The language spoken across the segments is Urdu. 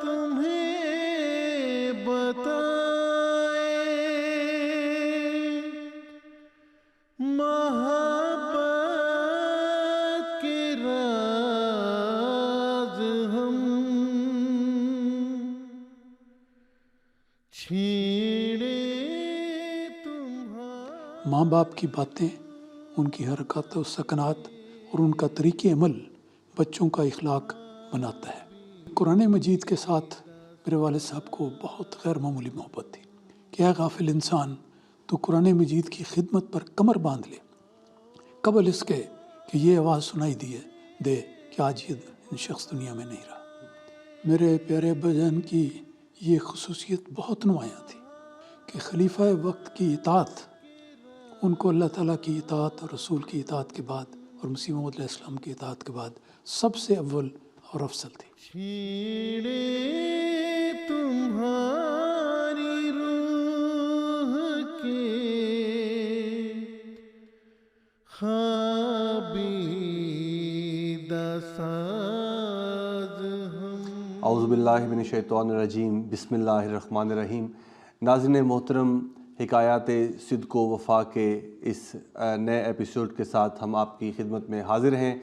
تمہیں بتائے محبت کے راز ہم چھیڑے تمہارے۔ ماں باپ کی باتیں، ان کی حرکات و سکنات اور ان کا طریق عمل بچوں کا اخلاق بناتا ہے۔ قرآن مجید کے ساتھ میرے والد صاحب کو بہت غیر معمولی محبت تھی کہ اے غافل انسان، تو قرآن مجید کی خدمت پر کمر باندھ لے قبل اس کے کہ یہ آواز سنائی دے کہ آج یہ شخص دنیا میں نہیں رہا۔ میرے پیارے ابا جان کی یہ خصوصیت بہت نمایاں تھی کہ خلیفہ وقت کی اطاعت ان کو اللہ تعالیٰ کی اطاعت اور رسول کی اطاعت کے بعد اور مسیح موعود علیہ السلام کی اطاعت کے بعد سب سے اول اور افضل تھی۔ چھیڑے تمہاری روح کے خوابیدہ ساز ہم۔ اعوذ باللہ من الشیطان الرجیم، بسم اللہ الرحمن الرحیم۔ ناظرین محترم، حکایات صدق و وفا کے اس نئے ایپیسوڈ کے ساتھ ہم آپ کی خدمت میں حاضر ہیں،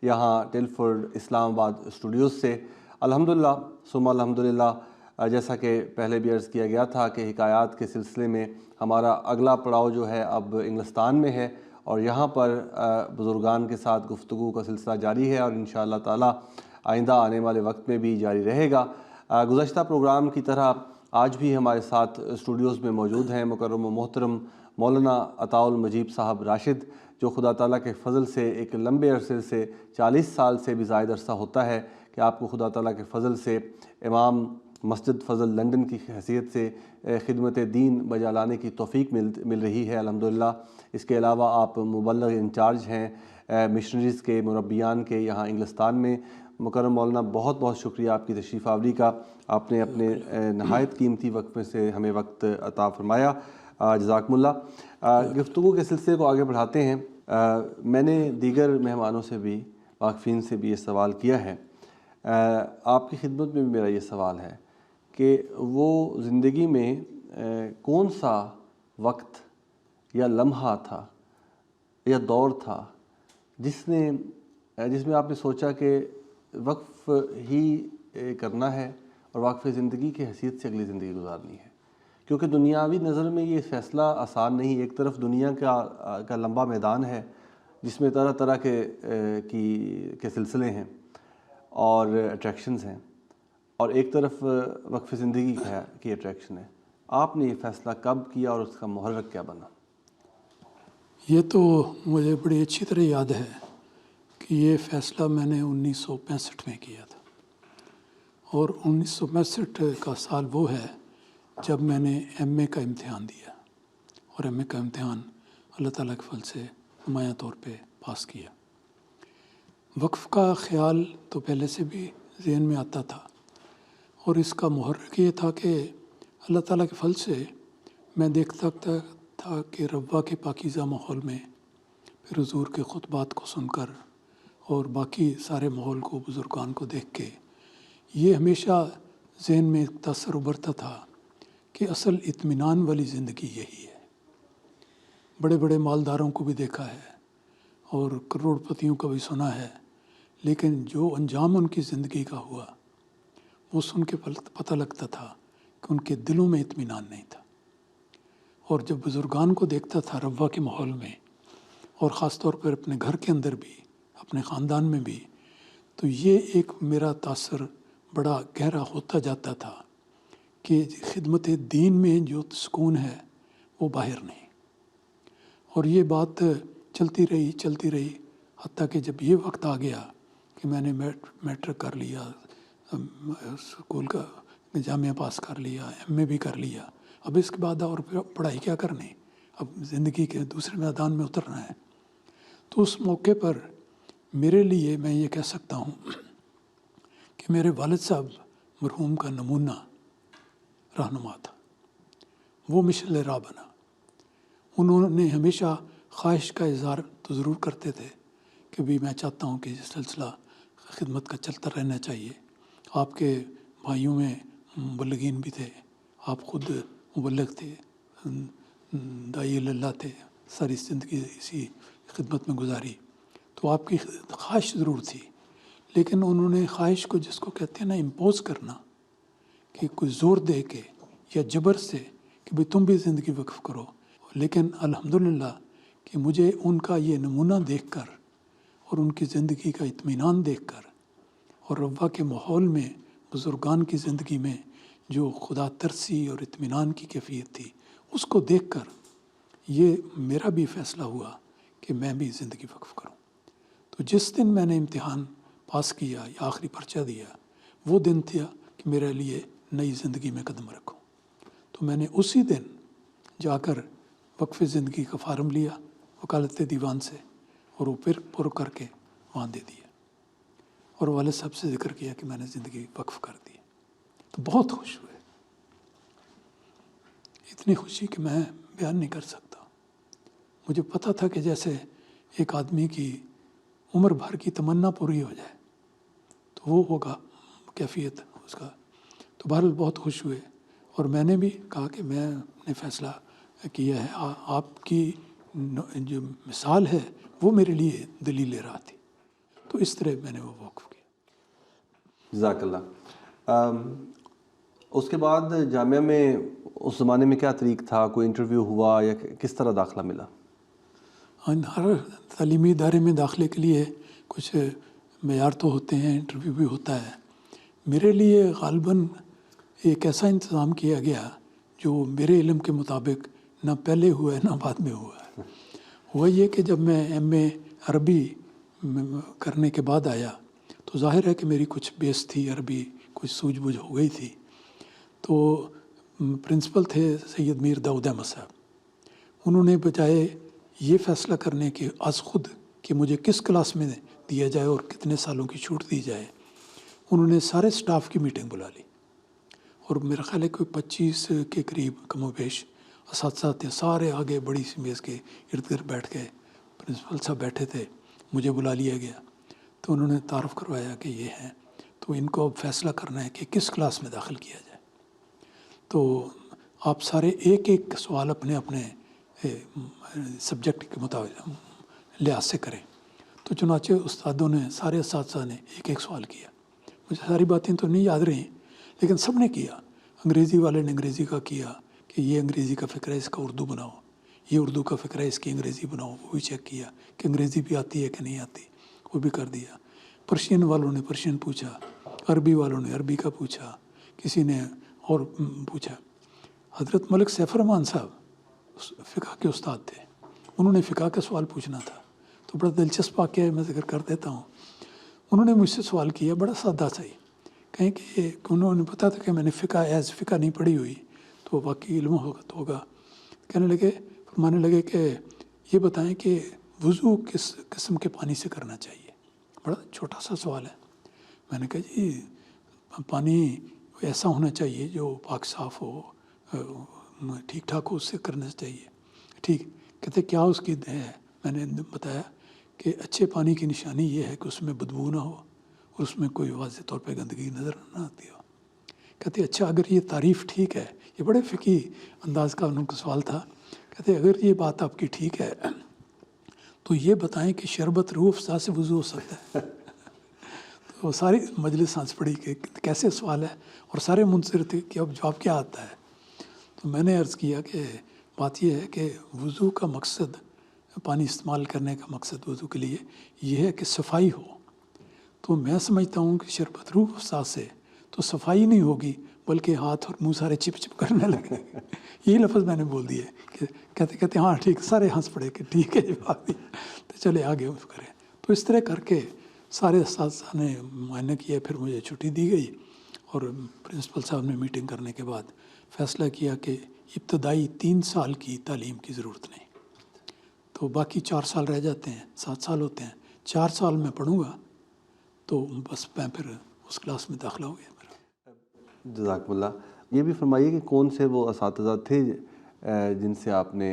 یہاں ٹیلفورڈ اسلام آباد اسٹوڈیوز سے۔ الحمدللہ ثم الحمدللہ، جیسا کہ پہلے بھی عرض کیا گیا تھا کہ حکایات کے سلسلے میں ہمارا اگلا پڑاؤ جو ہے اب انگلستان میں ہے، اور یہاں پر بزرگان کے ساتھ گفتگو کا سلسلہ جاری ہے اور انشاءاللہ تعالی آئندہ آنے والے وقت میں بھی جاری رہے گا۔ گزشتہ پروگرام کی طرح آج بھی ہمارے ساتھ اسٹوڈیوز میں موجود ہیں مکرم و محترم مولانا عطاء المجیب صاحب راشد، جو خدا تعالیٰ کے فضل سے ایک لمبے عرصے سے 40 سال سے بھی زائد عرصہ ہوتا ہے کہ آپ کو خدا تعالیٰ کے فضل سے امام مسجد فضل لندن کی حیثیت سے خدمت دین بجا لانے کی توفیق مل رہی ہے الحمدللہ۔ اس کے علاوہ آپ مبلغ انچارج ہیں مشنریز کے، مربیان کے یہاں انگلستان میں۔ مکرم مولانا، بہت بہت شکریہ آپ کی تشریف آوری کا، آپ نے اپنے نہایت قیمتی وقت میں سے ہمیں وقت عطا فرمایا، جزاکم اللہ۔ گفتگو کے سلسلے کو آگے بڑھاتے ہیں۔ میں نے دیگر مہمانوں سے بھی، واقفین سے بھی یہ سوال کیا ہے، آپ کی خدمت میں بھی میرا یہ سوال ہے کہ وہ زندگی میں کون سا وقت یا لمحہ تھا یا دور تھا جس میں آپ نے سوچا کہ وقف ہی کرنا ہے اور وقف زندگی کی حیثیت سے اگلی زندگی گزارنی ہے؟ کیونکہ دنیاوی نظر میں یہ فیصلہ آسان نہیں۔ ایک طرف دنیا کا لمبا میدان ہے جس میں طرح طرح کے سلسلے ہیں اور اٹریکشنز ہیں، اور ایک طرف وقف زندگی کی اٹریکشن ہے۔ آپ نے یہ فیصلہ کب کیا اور اس کا محرک کیا بنا؟ یہ تو مجھے بڑی اچھی طرح یاد ہے کہ یہ فیصلہ میں نے 1965 میں کیا تھا، اور 1965 کا سال وہ ہے جب میں نے ایم اے کا امتحان دیا، اور ایم اے کا امتحان اللہ تعالیٰ کے فضل سے نمایاں طور پہ پاس کیا۔ وقف کا خیال تو پہلے سے بھی ذہن میں آتا تھا، اور اس کا محرک یہ تھا کہ اللہ تعالیٰ کے فضل سے میں دیکھتا تھا کہ ربوہ کے پاکیزہ ماحول میں پھر حضور کے خطبات کو سن کر اور باقی سارے ماحول کو، بزرگان کو دیکھ کے یہ ہمیشہ ذہن میں ایک تاثر ابھرتا تھا کہ اصل اطمینان والی زندگی یہی ہے۔ بڑے بڑے مالداروں کو بھی دیکھا ہے اور کروڑ پتیوں کا بھی سنا ہے، لیکن جو انجام ان کی زندگی کا ہوا وہ سن کے پتہ لگتا تھا کہ ان کے دلوں میں اطمینان نہیں تھا۔ اور جب بزرگان کو دیکھتا تھا ربوہ کے ماحول میں، اور خاص طور پر اپنے گھر کے اندر بھی، اپنے خاندان میں بھی، تو یہ ایک میرا تاثر بڑا گہرا ہوتا جاتا تھا کہ خدمت دین میں جو سکون ہے وہ باہر نہیں۔ اور یہ بات چلتی رہی حتیٰ کہ جب یہ وقت آ گیا کہ میں نے میٹرک کر لیا، اسکول کا جامعہ پاس کر لیا، ایم اے بھی کر لیا، اب اس کے بعد اور پڑھائی کیا کرنی، اب زندگی کے دوسرے میدان میں اترنا ہے۔ تو اس موقع پر میرے لیے میں یہ کہہ سکتا ہوں کہ میرے والد صاحب مرحوم کا نمونہ رہنما تھا، وہ مشعل راہ بنا۔ انہوں نے ہمیشہ خواہش کا اظہار تو ضرور کرتے تھے کہ بھی میں چاہتا ہوں کہ یہ سلسلہ خدمت کا چلتا رہنا چاہیے. آپ کے بھائیوں میں مبلغین بھی تھے، آپ خود مبلغ تھے، داعی اللہ تھے، ساری زندگی اسی خدمت میں گزاری. تو آپ کی خواہش ضرور تھی، لیکن انہوں نے خواہش کو، جس کو کہتے ہیں نا امپوز کرنا، کہ کوئی زور دے کے یا جبر سے کہ بھئی تم بھی زندگی وقف کرو. لیکن الحمدللہ کہ مجھے ان کا یہ نمونہ دیکھ کر اور ان کی زندگی کا اطمینان دیکھ کر اور ربوہ کے ماحول میں بزرگان کی زندگی میں جو خدا ترسی اور اطمینان کی کیفیت تھی، اس کو دیکھ کر یہ میرا بھی فیصلہ ہوا کہ میں بھی زندگی وقف کروں. تو جس دن میں نے امتحان پاس کیا یا آخری پرچہ دیا، وہ دن تھا کہ میرے لیے نئی زندگی میں قدم رکھوں. تو میں نے اسی دن جا کر وقف زندگی کا فارم لیا وکالت دیوان سے، اور وہ پھر پر کر کے وہاں دے دیا، اور والد صاحب سے ذکر کیا کہ میں نے زندگی وقف کر دی. تو بہت خوش ہوئے، اتنی خوشی کہ میں بیان نہیں کر سکتا. مجھے پتہ تھا کہ جیسے ایک آدمی کی عمر بھر کی تمنا پوری ہو جائے تو وہ ہوگا کیفیت اس کا. تو بہرحال بہت خوش ہوئے، اور میں نے بھی کہا کہ میں نے فیصلہ کیا ہے. آپ کی جو مثال ہے وہ میرے لیے دلیل لے رہا تھی. تو اس طرح میں نے وہ وقف کیا. جزاک اللہ. اس کے بعد جامعہ میں اس زمانے میں کیا طریق تھا؟ کوئی انٹرویو ہوا یا کس طرح داخلہ ملا؟ ہر تعلیمی ادارے میں داخلے کے لیے کچھ معیار تو ہوتے ہیں، انٹرویو بھی ہوتا ہے. میرے لیے غالباً ایک ایسا انتظام کیا گیا جو میرے علم کے مطابق نہ پہلے ہوا ہے نہ بعد میں ہوا ہے. ہوا یہ کہ جب میں ایم اے عربی کرنے کے بعد آیا تو ظاہر ہے کہ میری کچھ بیس تھی، عربی کچھ سوجھ بوجھ ہو گئی تھی. تو پرنسپل تھے سید میر داؤد احمد صاحب. انہوں نے بجائے یہ فیصلہ کرنے کے از خود کہ مجھے کس کلاس میں دیا جائے اور کتنے سالوں کی چھوٹ دی جائے، انہوں نے سارے سٹاف کی میٹنگ بلا لی، اور میرا خیال ہے کوئی 25 کے قریب کم و بیش اساتذہ تھے. سارے آگے بڑی سی میز کے ارد گرد بیٹھ گئے. پرنسپل صاحب بیٹھے تھے، مجھے بلا لیا گیا. تو انہوں نے تعارف کروایا کہ یہ ہیں، تو ان کو اب فیصلہ کرنا ہے کہ کس کلاس میں داخل کیا جائے. تو آپ سارے ایک ایک سوال اپنے اپنے سبجیکٹ کے مطابق لحاظ سے کریں. تو چنانچہ استادوں نے، سارے اساتذہ نے ایک ایک سوال کیا. مجھے ساری باتیں تو نہیں یاد رہیں، لیکن سب نے کیا. انگریزی والے نے انگریزی کا کیا کہ یہ انگریزی کا فقرہ ہے، اس کا اردو بناؤ. یہ اردو کا فقرہ ہے، اس کی انگریزی بناؤ. وہ بھی چیک کیا کہ انگریزی بھی آتی ہے کہ نہیں آتی، وہ بھی کر دیا. پرشین والوں نے پرشین پوچھا، عربی والوں نے عربی کا پوچھا، کسی نے اور پوچھا. حضرت ملک سیف الرحمان صاحب فقہ کے استاد تھے، انہوں نے فقہ کا سوال پوچھنا تھا. تو بڑا دلچسپ واقعہ ہے، میں ذکر کر دیتا ہوں. انہوں نے مجھ سے سوال کیا بڑا سادہ سا ہی، کہیں کہ انہوں نے پتا تھا کہ میں نے فقہ ایز فقہ نہیں پڑھی ہوئی، تو واقعی علم ہوگا. کہنے لگے، فرمانے لگے کہ یہ بتائیں کہ وضو کس قسم کے پانی سے کرنا چاہیے. بڑا چھوٹا سا سوال ہے. میں نے کہا جی پانی ایسا ہونا چاہیے جو پاک صاف ہو، ٹھیک ٹھاک ہو، اس سے کرنا چاہیے. ٹھیک. کہتے کیا اس کی ہے؟ میں نے بتایا کہ اچھے پانی کی نشانی یہ ہے کہ اس میں بدبو نہ ہو اور اس میں کوئی واضح طور پہ گندگی نظر نہ آتی ہو. کہتے اچھا اگر یہ تعریف ٹھیک ہے، یہ بڑے فقہی انداز کا ان کا سوال تھا. کہتے اگر یہ بات آپ کی ٹھیک ہے تو یہ بتائیں کہ شربت روح افزا سے وضو ہو سکتا ہے؟ تو ساری مجلس سانس پڑی کہ کیسے سوال ہے، اور سارے منتظر تھے کہ اب جواب کیا آتا ہے. تو میں نے عرض کیا کہ بات یہ ہے کہ وضو کا مقصد، پانی استعمال کرنے کا مقصد وضو کے لیے یہ ہے کہ صفائی ہو. تو میں سمجھتا ہوں کہ شربت روح افزا سے تو صفائی نہیں ہوگی، بلکہ ہاتھ اور منہ سارے چپ چپ کرنے لگے. یہی لفظ میں نے بول دیے کہ کہتے ہاں ٹھیک. سارے ہنس پڑے کہ ٹھیک ہے یہ بات. تو چلے آگے کریں. تو اس طرح کر کے سارے اساتذہ نے معائنہ کیا. پھر مجھے چھٹی دی گئی، اور پرنسپل صاحب نے میٹنگ کرنے کے بعد فیصلہ کیا کہ ابتدائی 3 سال کی تعلیم کی ضرورت نہیں، تو باقی 4 سال رہ جاتے ہیں، 7 سال ہوتے ہیں. 4 سال میں پڑھوں گا، تو بس میں پھر اس کلاس میں داخلہ ہو گیا میرا. جزاک اللہ. یہ بھی فرمائیے کہ کون سے وہ اساتذہ تھے جن سے آپ نے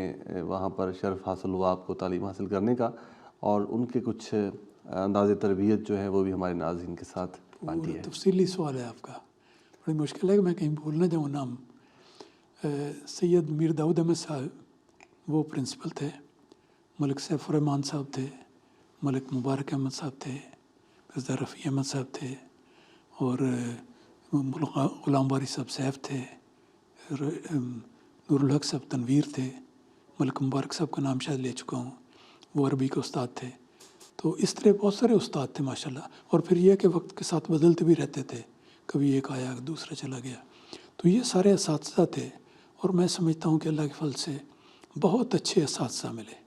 وہاں پر شرف حاصل ہوا آپ کو تعلیم حاصل کرنے کا، اور ان کے کچھ انداز تربیت جو ہے وہ بھی ہمارے ناظرین کے ساتھ بانٹی ہے۔ تفصیلی سوال ہے آپ کا، بڑی مشکل ہے کہ میں کہیں بھول نہ جاؤں نام۔ سید میر داؤد احمد صاحب وہ پرنسپل تھے، ملک سیف الرحمان صاحب تھے، ملک مبارک احمد صاحب تھے، مرزا رفیع احمد صاحب تھے، اور غلام باری صاحب سیف تھے، نور الحق صاحب تنویر تھے، ملک مبارک صاحب کا نام شاید لے چکا ہوں، وہ عربی کے استاد تھے۔ تو اس طرح بہت سارے استاد تھے ماشاءاللہ، اور پھر یہ کہ وقت کے ساتھ بدلتے بھی رہتے تھے، کبھی ایک آیا دوسرا چلا گیا۔ تو یہ سارے اساتذہ تھے، اور میں سمجھتا ہوں کہ اللہ کے فضل سے بہت اچھے اساتذہ ملے،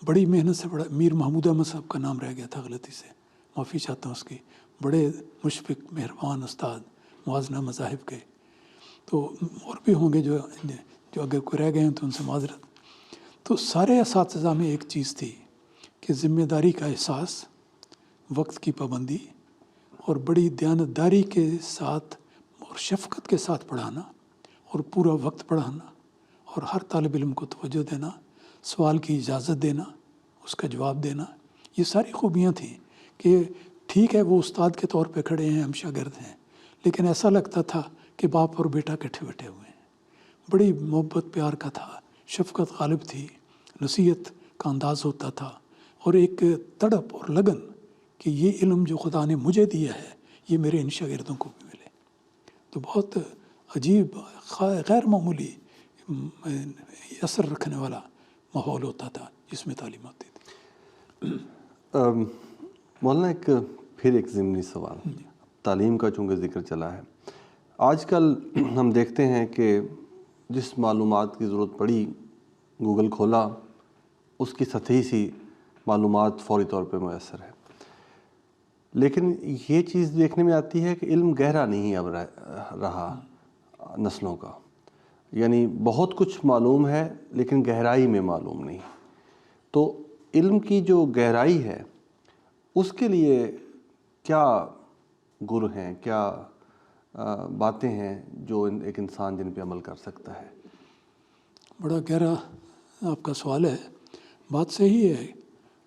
بڑی محنت سے۔ بڑا میر محمود احمد صاحب کا نام رہ گیا تھا غلطی سے، معافی چاہتا ہوں اس کی، بڑے مشفق مہربان استاد، موازنہ مذاہب کے۔ تو اور بھی ہوں گے جو اگر کوئی رہ گئے ہیں تو ان سے معذرت۔ تو سارے اساتذہ میں ایک چیز تھی کہ ذمہ داری کا احساس، وقت کی پابندی، اور بڑی دیانتداری کے ساتھ اور شفقت کے ساتھ پڑھانا، اور پورا وقت پڑھانا، اور ہر طالب علم کو توجہ دینا، سوال کی اجازت دینا، اس کا جواب دینا۔ یہ ساری خوبیاں تھیں کہ ٹھیک ہے وہ استاد کے طور پہ کھڑے ہیں، ہم شاگرد ہیں، لیکن ایسا لگتا تھا کہ باپ اور بیٹا کٹھے بیٹھے ہوئے ہیں۔ بڑی محبت پیار کا تھا، شفقت غالب تھی، نصیحت کا انداز ہوتا تھا، اور ایک تڑپ اور لگن کہ یہ علم جو خدا نے مجھے دیا ہے یہ میرے ان شاگردوں کو بھی ملے۔ تو بہت عجیب، غیر معمولی اثر رکھنے والا ماحول ہوتا تھا جس میں تعلیم ہوتی تھی۔ مولانا پھر ایک ضمنی سوال، تعلیم کا چونکہ ذکر چلا ہے، آج کل ہم دیکھتے ہیں کہ جس معلومات کی ضرورت پڑی گوگل کھولا، اس کی سطحی سی معلومات فوری طور پہ میسر ہے، لیکن یہ چیز دیکھنے میں آتی ہے کہ علم گہرا نہیں اب رہا نسلوں کا، یعنی بہت کچھ معلوم ہے لیکن گہرائی میں معلوم نہیں۔ تو علم کی جو گہرائی ہے اس کے لیے کیا گر ہیں، کیا باتیں ہیں جو ایک انسان جن پہ عمل کر سکتا ہے؟ بڑا گہرا آپ کا سوال ہے، بات صحیح ہے،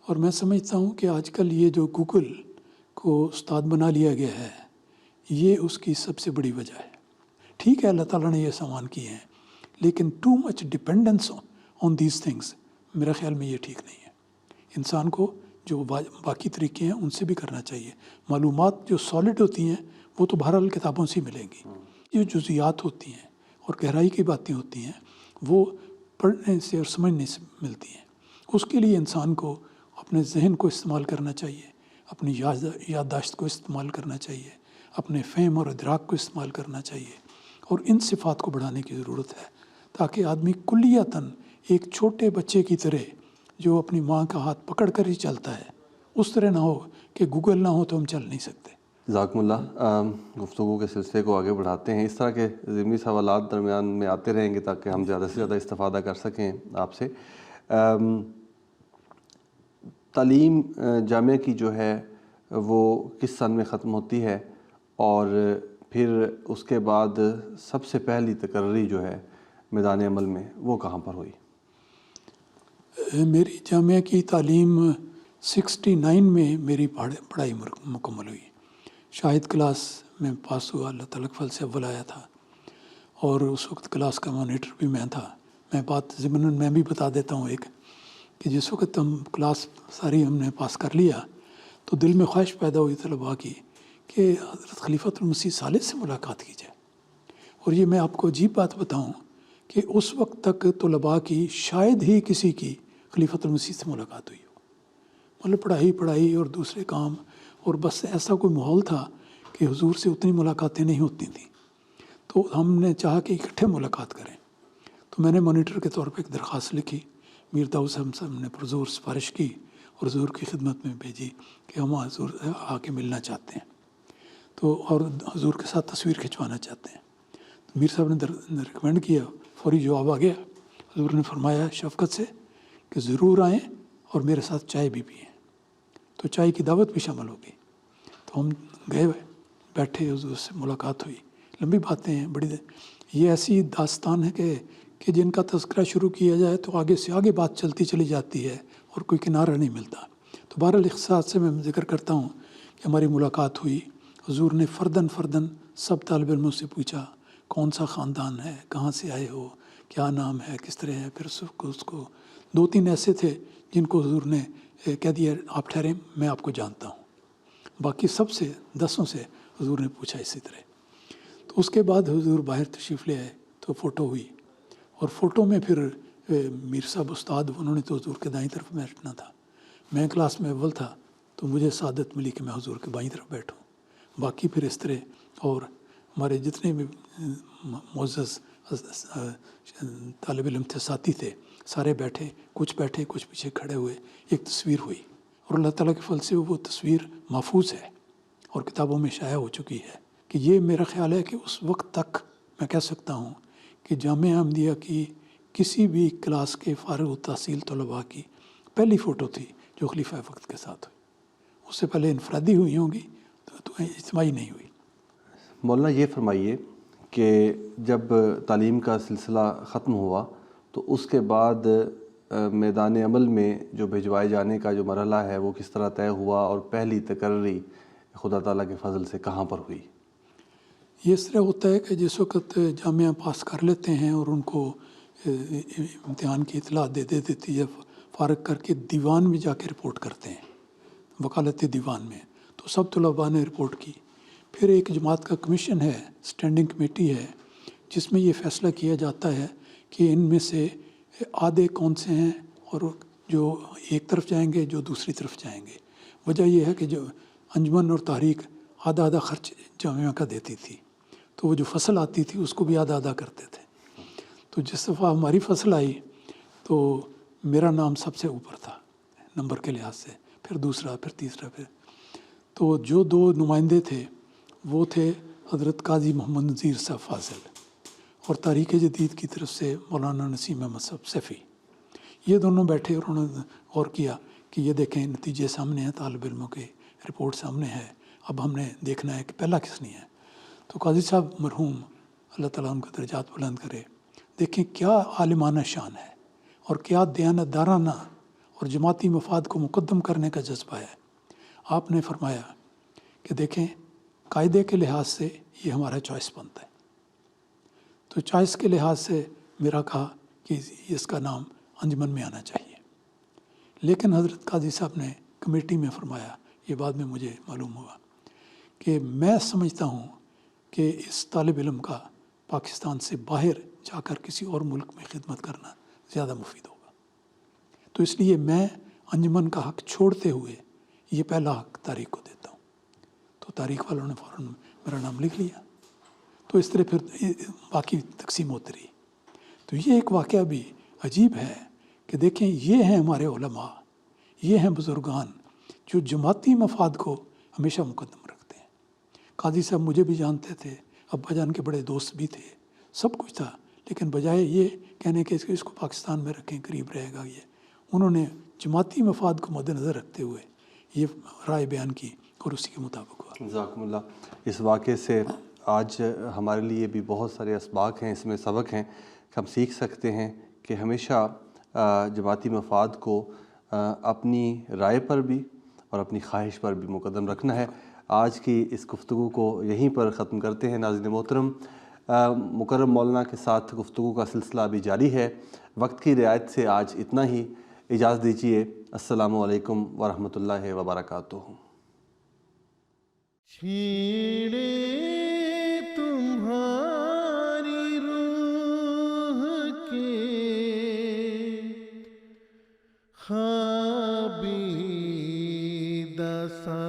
اور میں سمجھتا ہوں کہ آج کل یہ جو گوگل کو استاد بنا لیا گیا ہے یہ اس کی سب سے بڑی وجہ ہے۔ ٹھیک ہے اللہ تعالیٰ نے یہ سامان کیے ہیں، لیکن too much dependence on these things میرے خیال میں یہ ٹھیک نہیں ہے۔ انسان کو جو باقی طریقے ہیں ان سے بھی کرنا چاہیے۔ معلومات جو سالڈ ہوتی ہیں وہ تو بہرحال کتابوں سے ملیں گی، جو جزیات ہوتی ہیں اور گہرائی کی باتیں ہوتی ہیں وہ پڑھنے سے اور سمجھنے سے ملتی ہیں۔ اس کے لیے انسان کو اپنے ذہن کو استعمال کرنا چاہیے، اپنی یادداشت کو استعمال کرنا چاہیے، اپنے فہم اور ادراک کو استعمال کرنا چاہیے، اور ان صفات کو بڑھانے کی ضرورت ہے تاکہ آدمی کلیتاً ایک چھوٹے بچے کی طرح جو اپنی ماں کا ہاتھ پکڑ کر ہی چلتا ہے اس طرح نہ ہو کہ گوگل نہ ہو تو ہم چل نہیں سکتے۔ جزاکم اللہ۔ گفتگو کے سلسلے کو آگے بڑھاتے ہیں، اس طرح کے ضمنی سوالات درمیان میں آتے رہیں گے تاکہ ہم زیادہ سے زیادہ استفادہ کر سکیں آپ سے۔ تعلیم جامعہ کی جو ہے وہ کس سن میں ختم ہوتی ہے، اور پھر اس کے بعد سب سے پہلی تقرری جو ہے میدان عمل میں وہ کہاں پر ہوئی؟ میری جامعہ کی تعلیم 69 میں میری پڑھائی مکمل ہوئی۔ شاہد کلاس میں پاس ہوا، اللہ تعالیٰ کے فضل سے اول آیا تھا، اور اس وقت کلاس کا مانیٹر بھی میں تھا۔ میں بات ضمناً میں بھی بتا دیتا ہوں ایک، کہ جس وقت ہم کلاس ساری ہم نے پاس کر لیا تو دل میں خواہش پیدا ہوئی طلباء کی کہ حضرت خلیفۃ المسیح ثالث سے ملاقات کی جائے۔ اور یہ میں آپ کو عجیب بات بتاؤں کہ اس وقت تک طلباء کی شاید ہی کسی کی خلیفۃ المسیح سے ملاقات ہوئی ہو، مطلب پڑھائی اور دوسرے کام، اور بس ایسا کوئی ماحول تھا کہ حضور سے اتنی ملاقاتیں نہیں ہوتی تھیں۔ تو ہم نے چاہا کہ اکٹھے ملاقات کریں، تو میں نے مانیٹر کے طور پہ ایک درخواست لکھی، میر داؤد صاحب نے پرزور سفارش کی اور حضور کی خدمت میں بھیجی کہ ہم حضور آ کے ملنا چاہتے ہیں تو، اور حضور کے ساتھ تصویر کھنچوانا چاہتے ہیں۔ تو میر صاحب نے ریکمینڈ کیا، فوری جواب آ گیا۔ حضور نے فرمایا شفقت سے کہ ضرور آئیں اور میرے ساتھ چائے بھی پئیں، تو چائے کی دعوت بھی شامل ہوگی۔ تو ہم گئے، بیٹھے، حضور سے ملاقات ہوئی، لمبی باتیں ہیں، بڑی یہ ایسی داستان ہے کہ جن کا تذکرہ شروع کیا جائے تو آگے سے آگے بات چلتی چلی جاتی ہے اور کوئی کنارہ نہیں ملتا۔ تو بہرحال اختصاص سے میں ذکر کرتا ہوں کہ ہماری ملاقات ہوئی. حضور نے فرداً سب طالب علموں سے پوچھا کون سا خاندان ہے, کہاں سے آئے ہو, کیا نام ہے, کس طرح ہے. پھر اس کو 2-3 ایسے تھے جن کو حضور نے کہہ دیا آپ ٹھہریں, میں آپ کو جانتا ہوں. باقی سب سے 10 سے حضور نے پوچھا اسی طرح. تو اس کے بعد حضور باہر تشریف لے آئے تو فوٹو ہوئی, اور فوٹو میں پھر میر صاحب استاد انہوں نے تو حضور کے دائیں طرف بیٹھنا تھا. میں کلاس میں اول تھا تو مجھے سعادت ملی کہ میں حضور کے بائیں طرف بیٹھوں. باقی پھر اس طرح اور ہمارے جتنے بھی معزز طالب علم تھے, ساتھی تھے, سارے بیٹھے کچھ پیچھے کھڑے ہوئے. ایک تصویر ہوئی اور اللہ تعالیٰ کے فضل سے وہ تصویر محفوظ ہے اور کتابوں میں شائع ہو چکی ہے. کہ یہ میرا خیال ہے کہ اس وقت تک میں کہہ سکتا ہوں کہ جامعہ احمدیہ کی کسی بھی کلاس کے فارغ التحصیل طلباء کی پہلی فوٹو تھی جو خلیفہ وقت کے ساتھ ہوئی. اس سے پہلے انفرادی ہوئی ہوں گی تو اجتماعی نہیں ہوئی. مولانا یہ فرمائیے کہ جب تعلیم کا سلسلہ ختم ہوا تو اس کے بعد میدان عمل میں جو بھجوائے جانے کا جو مرحلہ ہے وہ کس طرح طے ہوا, اور پہلی تقرری خدا تعالیٰ کے فضل سے کہاں پر ہوئی؟ یہ اس طرح ہوتا ہے کہ جس وقت جامعہ پاس کر لیتے ہیں اور ان کو امتحان کی اطلاع دے دیتی ہے, فارغ کر کے دیوان میں جا کے رپورٹ کرتے ہیں, وکالت دیوان میں. تو سب طلباء نے رپورٹ کی. پھر ایک جماعت کا کمیشن ہے, اسٹینڈنگ کمیٹی ہے, جس میں یہ فیصلہ کیا جاتا ہے کہ ان میں سے آدھے کون سے ہیں اور جو ایک طرف جائیں گے, جو دوسری طرف جائیں گے. وجہ یہ ہے کہ جو انجمن اور تحریک آدھا خرچ جامعہ کا دیتی تھی, تو وہ جو فصل آتی تھی اس کو بھی آدھا کرتے تھے. تو جس دفعہ ہماری فصل آئی تو میرا نام سب سے اوپر تھا نمبر کے لحاظ سے, پھر دوسرا, پھر تیسرا. تو جو 2 نمائندے تھے وہ تھے حضرت قاضی محمد نذیر صاحب فاضل اور تحریک جدید کی طرف سے مولانا نسیم احمد صاحب سیفی. یہ دونوں بیٹھے اور انہوں نے غور کیا کہ یہ دیکھیں نتیجے سامنے ہیں, طالب علموں کے رپورٹ سامنے ہے, اب ہم نے دیکھنا ہے کہ پہلا کس نے ہے. تو قاضی صاحب مرحوم اللہ تعالیٰ ان کا درجات بلند کرے, دیکھیں کیا عالمانہ شان ہے اور کیا دیانتدارانہ اور جماعتی مفاد کو مقدم کرنے کا جذبہ ہے. آپ نے فرمایا کہ دیکھیں قاعدے کے لحاظ سے یہ ہمارا چوائس بنتا ہے. تو چوائس کے لحاظ سے میرا کہا کہ اس کا نام انجمن میں آنا چاہیے. لیکن حضرت قاضی صاحب نے کمیٹی میں فرمایا, یہ بعد میں مجھے معلوم ہوا, کہ میں سمجھتا ہوں کہ اس طالب علم کا پاکستان سے باہر جا کر کسی اور ملک میں خدمت کرنا زیادہ مفید ہوگا. تو اس لیے میں انجمن کا حق چھوڑتے ہوئے یہ پہلا حق تاریخ کو دیتا ہوں. تو تاریخ والوں نے فوراً میرا نام لکھ لیا. تو اس طرح پھر باقی تقسیم ہوتی رہی. تو یہ ایک واقعہ بھی عجیب ہے کہ دیکھیں یہ ہیں ہمارے علماء, یہ ہیں بزرگان جو جماعتی مفاد کو ہمیشہ مقدم رکھتے ہیں. قاضی صاحب مجھے بھی جانتے تھے, ابا جان کے بڑے دوست بھی تھے, سب کچھ تھا, لیکن بجائے یہ کہنے کہ اس کو پاکستان میں رکھیں, قریب رہے گا, یہ انہوں نے جماعتی مفاد کو مد نظر رکھتے ہوئے یہ رائے بیان کی اور اسی کے مطابق ہوا. جزاکم اللہ. اس واقعے سے آج ہمارے لیے بھی بہت سارے اسباق ہیں, اس میں سبق ہیں کہ ہم سیکھ سکتے ہیں کہ ہمیشہ جماعتی مفاد کو اپنی رائے پر بھی اور اپنی خواہش پر بھی مقدم رکھنا ہے. آج کی اس گفتگو کو یہیں پر ختم کرتے ہیں. ناظرین محترم, مکرم مولانا کے ساتھ گفتگو کا سلسلہ ابھی جاری ہے. وقت کی رعایت سے آج اتنا ہی. اجازت دیجیے. السلام علیکم ورحمۃ اللہ وبرکاتہ. چھیڑے تمہاری روح کے خوابیدہ سا